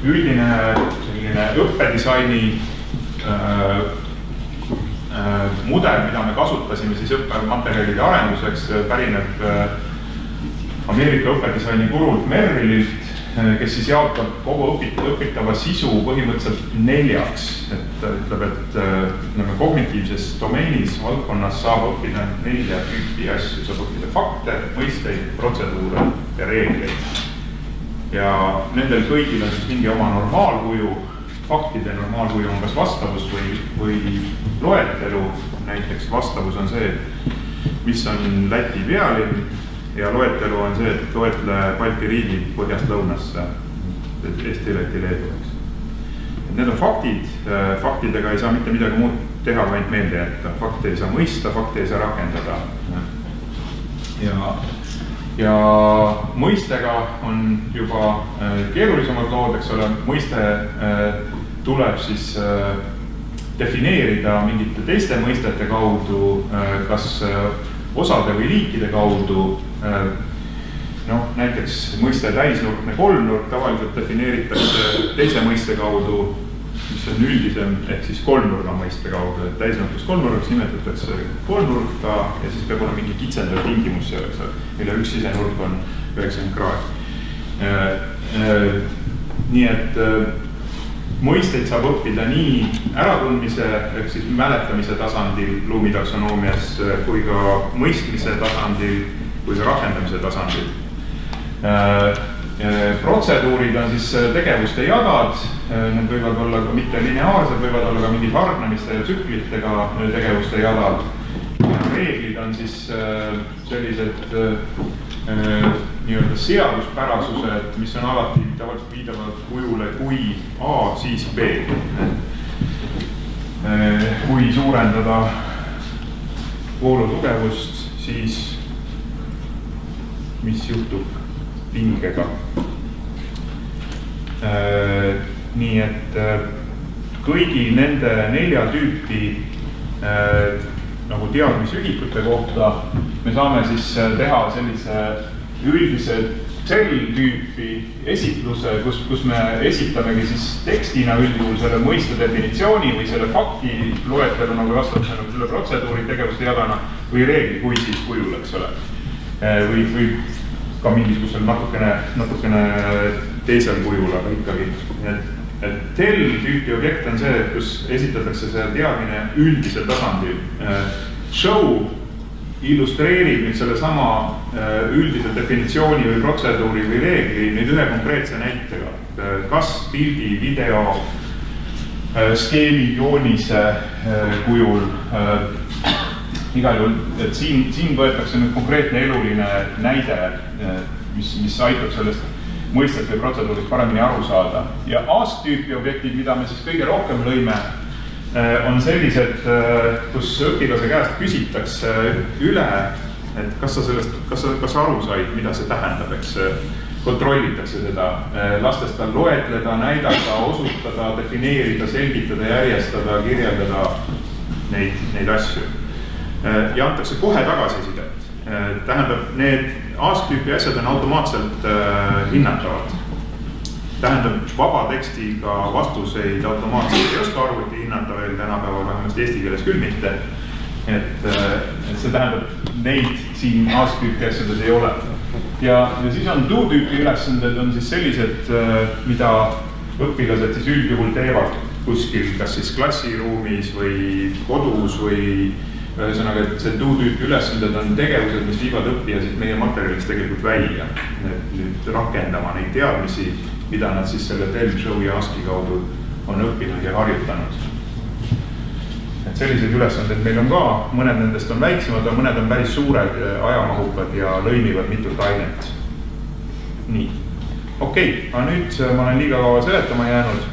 üldine selline õppedisaini mudel, mida me kasutasime siis õppematerjalide arenduseks, pärineb Ameerika õppedisaini gurult Merrillilt, kes siis jaotab kogu õpitava sisu põhimõtteliselt 4. Et ütleb, et kognitiivses domeenis, valdkonnas saab õppida 4 tüüpi asju. Saab õppida fakte, mõisteid, protseduure ja reegleid. Ja nendel kõigil on siis mingi oma normaalkuju. Faktide normaalkuju on kas vastavus või loetelu. Näiteks vastavus on see, mis on Läti pealinn. Ja loetelu on see, et loetle Balti riigid põhjast lõunasse, Eesti, Läti, Leedu. Need on faktid, faktidega ei saa mitte midagi muud teha, vaid meelde jätta. Fakte ei saa mõista, fakte ei saa rakendada. Ja mõistega on juba keerulisemad lood, eks ole. Mõiste tuleb siis defineerida mingite teiste mõistete kaudu, kas osade või liikide kaudu. Näiteks mõiste täisnurkne kolmnurk tavaliselt defineeritakse teise mõiste kaudu, mis on üldisem, ehk siis kolmnurga mõiste kaudu. Täisnurkust kolmnurgaks nimetatakse kolmnurka ja siis peab olema mingi kitsendav tingimus selleks, mille üks sisenurk on 90 kraadi. Nii et mõisteid saab õppida nii äratundmise, ehk siis mäletamise tasandil ruumitaksonoomias kui ka mõistmise tasandil kui ka rakendamise tasandil. Protseduurid on siis tegevuste jadad, need võivad olla ka mitte lineaarsed, võivad olla ka mingid hargnemiste ja tsüklitega tegevuste jadad. Reeglid on siis sellised nii-öelda seaduspärasused, mis on alati tavaliselt viidavad kujule kui A, siis B. Kui suurendada voolu tugevust, siis mis juhtub pingega. Nii et kõigi nende 4 tüüpi nagu teadmisühikute kohta me saame siis teha sellise üldise cell-tüüpi esitluse, kus me esitamegi siis tekstina üldjuhul selle mõiste definitsiooni või selle fakti loetelu nagu vastavalt selle protseduuri tegevuste jadana või reegli kui siis kujul, eks ole. Või ka mingisugusel natukene teisel kujul, aga ikkagi. Tell-tüüpi objekt on see, kus esitatakse see teadmine üldisel tasandil. Show illustreerib nüüd selle sama üldise definitsiooni või protseduuri või reegli nüüd ühe konkreetse näitega. Kas pildi, video, skeemi, joonise kujul. Igal juhul, et siin võetakse nüüd konkreetne eluline näide, mis aitab sellest mõistet või protseduurist paremini aru saada. Ja ask-tüüpi objektid, mida me siis kõige rohkem lõime, on sellised, kus õpilase käest küsitakse üle, et kas sa aru said, mida see tähendab, eks kontrollitakse seda, lastes tal loetleda, näidata, osutada, defineerida, selgitada, järjestada, kirjeldada neid asju. Ja antakse kohe tagasisidet. Tähendab, need ask-tüüpi asjad on automaatselt hinnatavad. Tähendab, vaba tekstiga vastuseid automaatselt ei oska arvuti hinnata veel tänapäeval, vähemasti eesti keeles küll mitte. Et see tähendab, neid siin ask-tüüpi asjades ei ole. Ja siis on do-tüüpi ülesanded on siis sellised, mida õpilased siis üldjuhul teevad kuskil, kas siis klassiruumis või kodus või ühesõnaga, et see do-tüüpi ülesanded on tegevused, mis viivad õppijasid meie materjalist tegelikult välja. Nüüd rakendama neid teadmisi, mida nad siis selle tell, show ja aski kaudu on õppinud ja harjutanud. Et sellised ülesanded meil on ka, mõned nendest on väiksemad, aga mõned on päris suured, ajamahukad ja lõimivad mitut ainet. Nii. Okei, aga nüüd ma olen liiga kaua seletama jäänud.